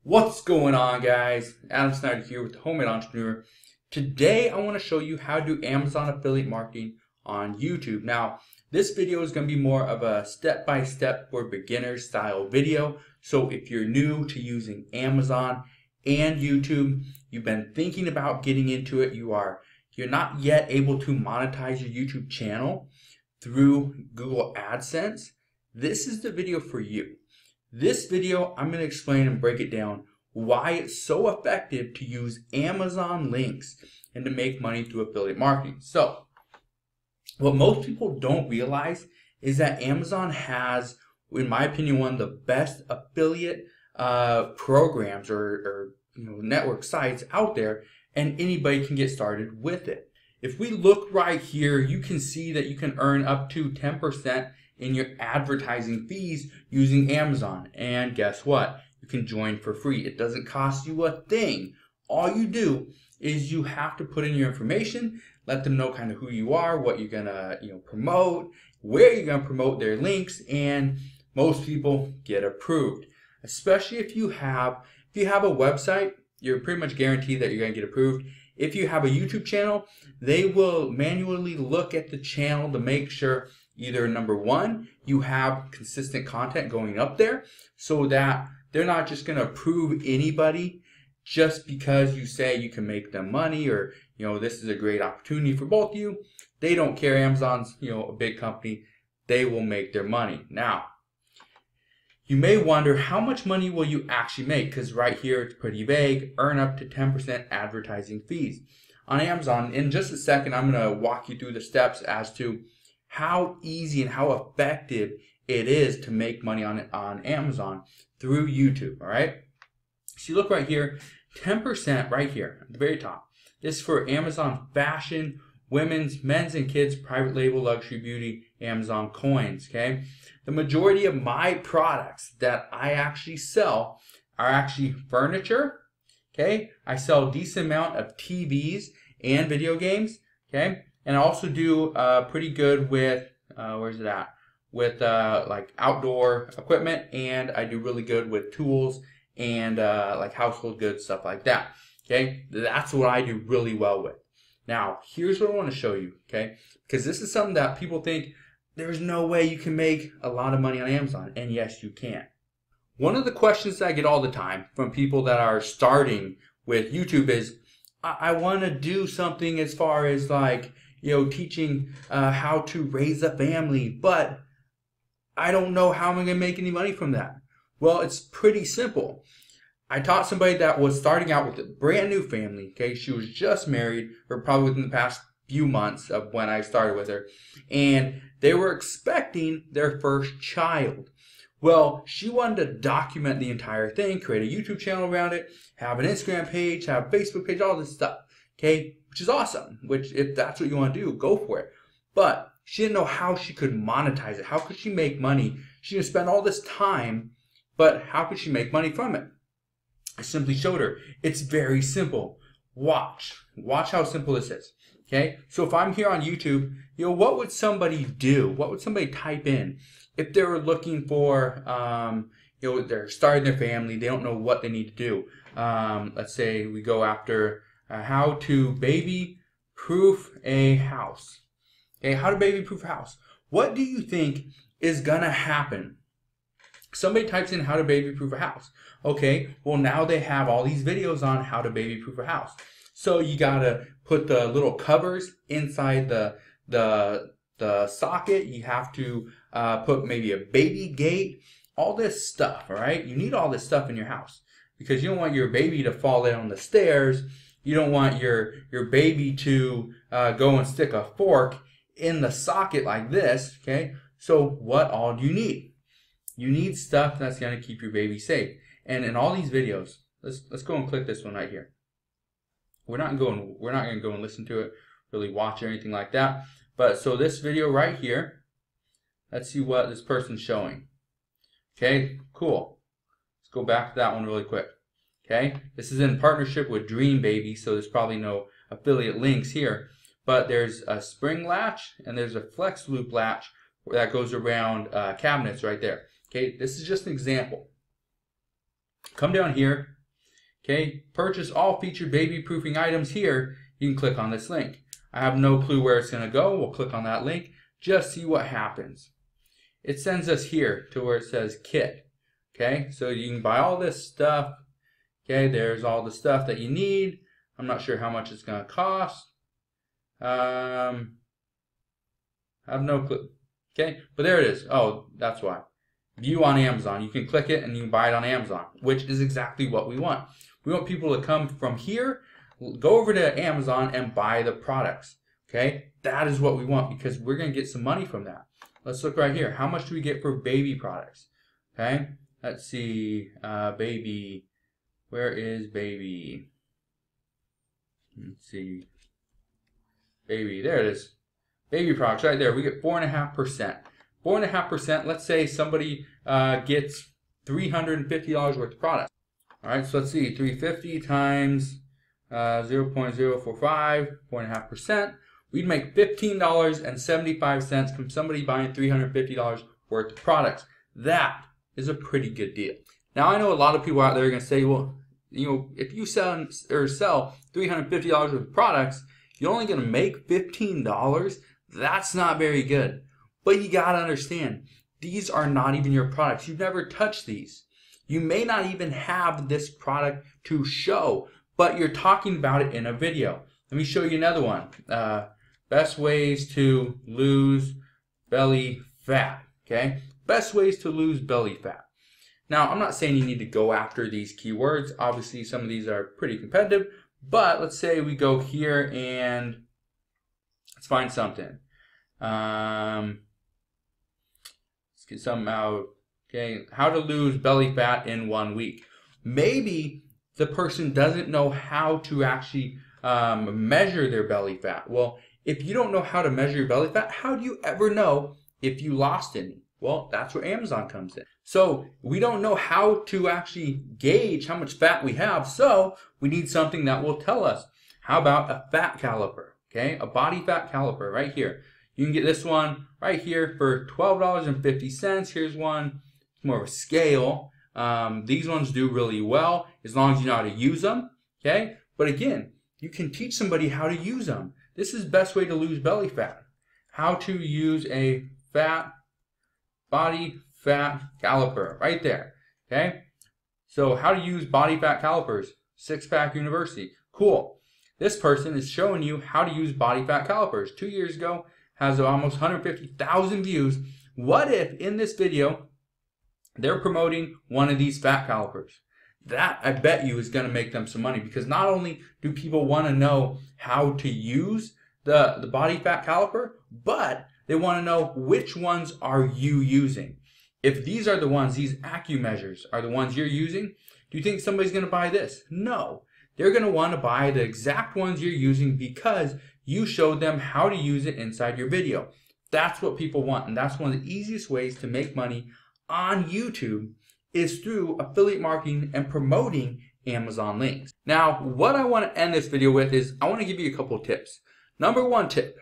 What's going on, guys? Adam Snyder here with the Homemade Entrepreneur. Today I want to show you how to do Amazon affiliate marketing on YouTube. Now, this video is going to be more of a step-by-step for beginners style video. So if you're new to using Amazon and YouTube, you've been thinking about getting into it, you're not yet able to monetize your YouTube channel through Google AdSense, this is the video for you. This video, I'm going to explain and break it down why it's so effective to use Amazon links and to make money through affiliate marketing. So, what most people don't realize is that Amazon has, in my opinion, one of the best affiliate programs or network sites out there, and anybody can get started with it. If we look right here, you can see that you can earn up to 10% in your advertising fees using Amazon. And guess what? You can join for free. It doesn't cost you a thing. All you do is you have to put in your information, let them know kind of who you are, what you're gonna promote, where you're gonna promote their links, and most people get approved. Especially if you have a website, you're pretty much guaranteed that you're gonna get approved. If you have a YouTube channel, they will manually look at the channel to make sure either number one, you have consistent content going up there so that they're not just going to approve anybody just because you say you can make them money or, this is a great opportunity for both of you. They don't care. Amazon's, a big company. They will make their money. Now, you may wonder how much money will you actually make, because right here it's pretty vague. Earn up to 10% advertising fees. On Amazon, in just a second, I'm going to walk you through the steps as to how easy and how effective it is to make money on Amazon through YouTube, all right? So you look right here, 10% right here at the very top. This is for Amazon fashion, women's, men's, and kids, private label, luxury beauty, Amazon coins, okay? The majority of my products that I actually sell are actually furniture, okay? I sell a decent amount of TVs and video games, okay? And I also do pretty good with, where's it at? With like outdoor equipment, and I do really good with tools and like household goods, stuff like that. Okay, that's what I do really well with. Now, here's what I want to show you, okay? Because this is something that people think there's no way you can make a lot of money on Amazon, and yes, you can. One of the questions that I get all the time from people that are starting with YouTube is, I want to do something as far as like, teaching how to raise a family, but I don't know how I'm going to make any money from that. Well, it's pretty simple. I taught somebody that was starting out with a brand new family, okay? She was just married, or probably within the past few months of when I started with her, and they were expecting their first child. Well, she wanted to document the entire thing, create a YouTube channel around it, have an Instagram page, have a Facebook page, all this stuff, okay? Which is awesome, which if that's what you want to do, go for it. But she didn't know how she could monetize it. How could she make money? She didn't spend all this time, but how could she make money from it? I simply showed her. It's very simple. Watch how simple this is. Okay? So if I'm here on YouTube, what would somebody do? What would somebody type in if they were looking for, they're starting their family, they don't know what they need to do. Let's say we go after how to baby-proof a house. Okay, how to baby-proof a house. What do you think is gonna happen? Somebody types in how to baby-proof a house. Okay, well now they have all these videos on how to baby-proof a house. So you gotta put the little covers inside the socket. You have to put maybe a baby gate, all this stuff, all right? You need all this stuff in your house because you don't want your baby to fall down the stairs. You don't want your baby to go and stick a fork in the socket like this, okay? So what all do you need? You need stuff that's going to keep your baby safe. And in all these videos, let's go and click this one right here. We're not going to go and listen to it, really watch or anything like that. But so this video right here, let's see what this person's showing. Okay, cool. Let's go back to that one really quick. Okay, this is in partnership with Dream Baby, so there's probably no affiliate links here. But there's a spring latch and there's a flex loop latch that goes around cabinets right there. Okay, this is just an example. Come down here, Okay, purchase all featured baby proofing items here. You can click on this link. I have no clue where it's going to go. We'll click on that link. Just see what happens. It sends us here to where it says kit. Okay, so you can buy all this stuff. Okay, there's all the stuff that you need. I'm not sure how much it's going to cost. I have no clue. Okay, but there it is. Oh, that's why. View on Amazon. You can click it and you can buy it on Amazon, which is exactly what we want. We want people to come from here, go over to Amazon and buy the products. Okay, that is what we want because we're going to get some money from that. Let's look right here. How much do we get for baby products? Okay, let's see. Baby. Where is baby? Let's see. Baby. There it is. Baby products right there. We get 4.5%. 4.5%. Let's say somebody gets $350 worth of products. All right, so let's see. 350 times 0.045, 4.5%. We'd make $15.75 from somebody buying $350 worth of products. That is a pretty good deal. Now, I know a lot of people out there are going to say, well, if you sell $350 worth of products, you're only going to make $15. That's not very good. But you got to understand, these are not even your products. You've never touched these. You may not even have this product to show, but you're talking about it in a video. Let me show you another one. Best ways to lose belly fat. Okay? Best ways to lose belly fat. Now, I'm not saying you need to go after these keywords. Obviously, some of these are pretty competitive. But let's say we go here and let's find something. Let's get something out. Okay, how to lose belly fat in 1 week. Maybe the person doesn't know how to actually measure their belly fat. Well, if you don't know how to measure your belly fat, how do you ever know if you lost any? Well, that's where Amazon comes in. So we don't know how to actually gauge how much fat we have, so we need something that will tell us. How about a fat caliper? Okay, a body fat caliper right here. You can get this one right here for $12.50. Here's one. It's more of a scale. These ones do really well as long as you know how to use them. Okay, but again, you can teach somebody how to use them. This is the best way to lose belly fat. How to use a body fat caliper right there. Okay, so how to use body fat calipers. Six Pack University. Cool. This person is showing you how to use body fat calipers. 2 years ago, has almost 150,000 views. What if in this video they're promoting one of these fat calipers? That, I bet you, is going to make them some money, because not only do people want to know how to use the body fat caliper, but they want to know which ones are you using. If these are the ones, these AccuMeasures are the ones you're using, do you think somebody's going to buy this? No. They're going to want to buy the exact ones you're using because you showed them how to use it inside your video. That's what people want, and that's one of the easiest ways to make money on YouTube is through affiliate marketing and promoting Amazon links. Now, what I want to end this video with is I want to give you a couple of tips. Number one tip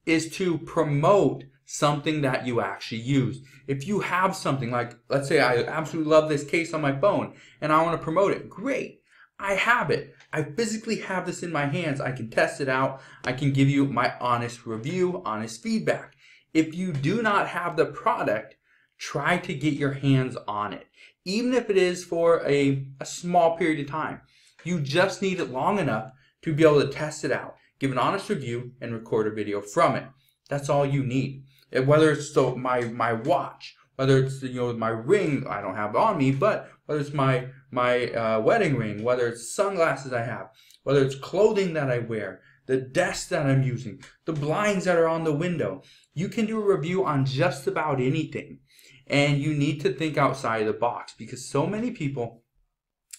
is to promote something that you actually use. If you have something like, let's say I absolutely love this case on my phone and I want to promote it, great. I have it. I physically have this in my hands. I can test it out. I can give you my honest review, honest feedback. If you do not have the product, try to get your hands on it. Even if it is for a small period of time. You just need it long enough to be able to test it out, give an honest review, and record a video from it. That's all you need. Whether it's my watch, whether it's my ring I don't have on me, but whether it's my wedding ring, whether it's sunglasses I have, whether it's clothing that I wear, the desk that I'm using, the blinds that are on the window. You can do a review on just about anything. And you need to think outside of the box, because so many people,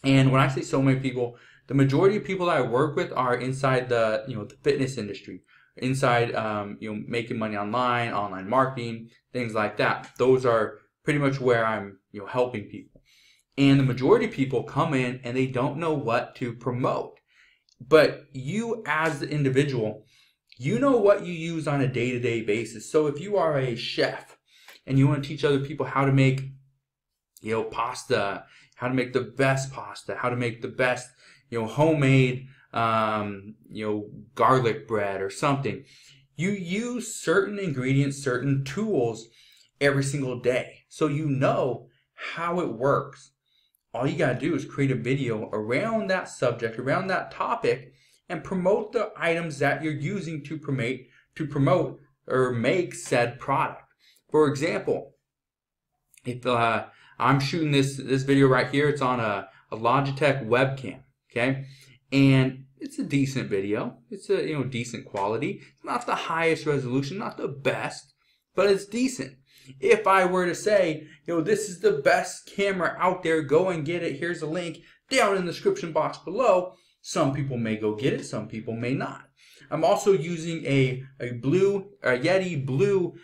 and when I say so many people, the majority of people that I work with are inside the the fitness industry, inside making money online marketing, things like that. Those are pretty much where I'm helping people. And the majority of people come in and they don't know what to promote. But you as the individual, you know what you use on a day-to-day basis. So if you are a chef and you want to teach other people how to make pasta, how to make the best pasta, how to make the best, homemade, garlic bread or something. You use certain ingredients, certain tools every single day, so you know how it works. All you gotta do is create a video around that subject, around that topic, and promote the items that you're using to promote or make said product. For example, if I'm shooting this video right here, it's on a Logitech webcam, okay, and it's a decent video. It's a decent quality. It's not the highest resolution, not the best, but it's decent. If I were to say, this is the best camera out there, go and get it. Here's a link down in the description box below. Some people may go get it, some people may not. I'm also using a Yeti Blue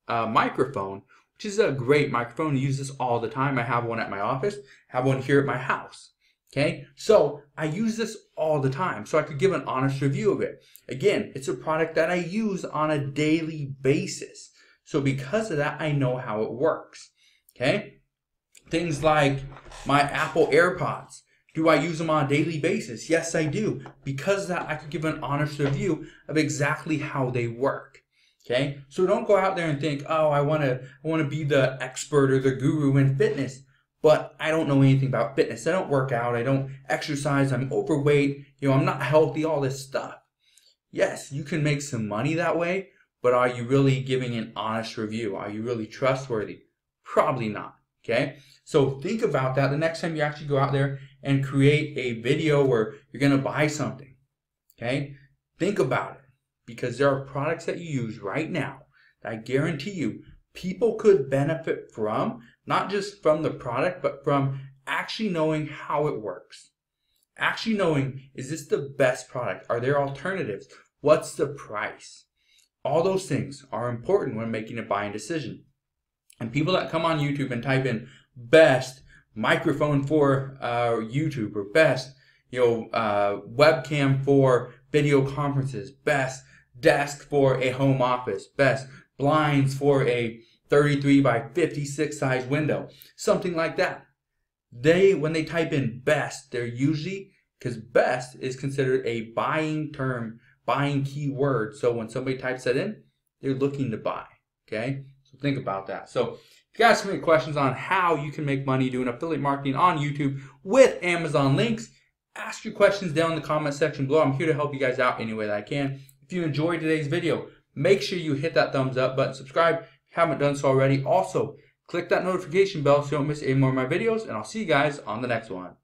microphone, which is a great microphone. I use this all the time. I have one at my office, have one here at my house. Okay, so I use this all the time, so I could give an honest review of it. Again, it's a product that I use on a daily basis. So because of that, I know how it works. Okay, things like my Apple AirPods. Do I use them on a daily basis? Yes, I do. Because of that, I could give an honest review of exactly how they work. Okay, so don't go out there and think, oh, I want to be the expert or the guru in fitness, but I don't know anything about fitness. I don't work out. I don't exercise. I'm overweight. I'm not healthy. All this stuff. Yes, you can make some money that way, but are you really giving an honest review? Are you really trustworthy? Probably not. Okay, so think about that the next time you actually go out there and create a video where you're going to buy something. Okay, think about it, because there are products that you use right now that I guarantee you people could benefit from, not just from the product, but from actually knowing how it works. Actually knowing, is this the best product? Are there alternatives? What's the price? All those things are important when making a buying decision. And people that come on YouTube and type in best microphone for YouTube, or best webcam for video conferences, best desk for a home office, best blinds for a 33 by 56 size window, something like that. When they type in best, they're usually, because best is considered a buying term, buying keyword. So when somebody types that in, they're looking to buy. Okay, so think about that. So if you guys have any questions on how you can make money doing affiliate marketing on YouTube with Amazon links, ask your questions down in the comment section below. I'm here to help you guys out any way that I can. If you enjoyed today's video, make sure you hit that thumbs up button, subscribe if you haven't done so already. Also, click that notification bell so you don't miss any more of my videos, and I'll see you guys on the next one.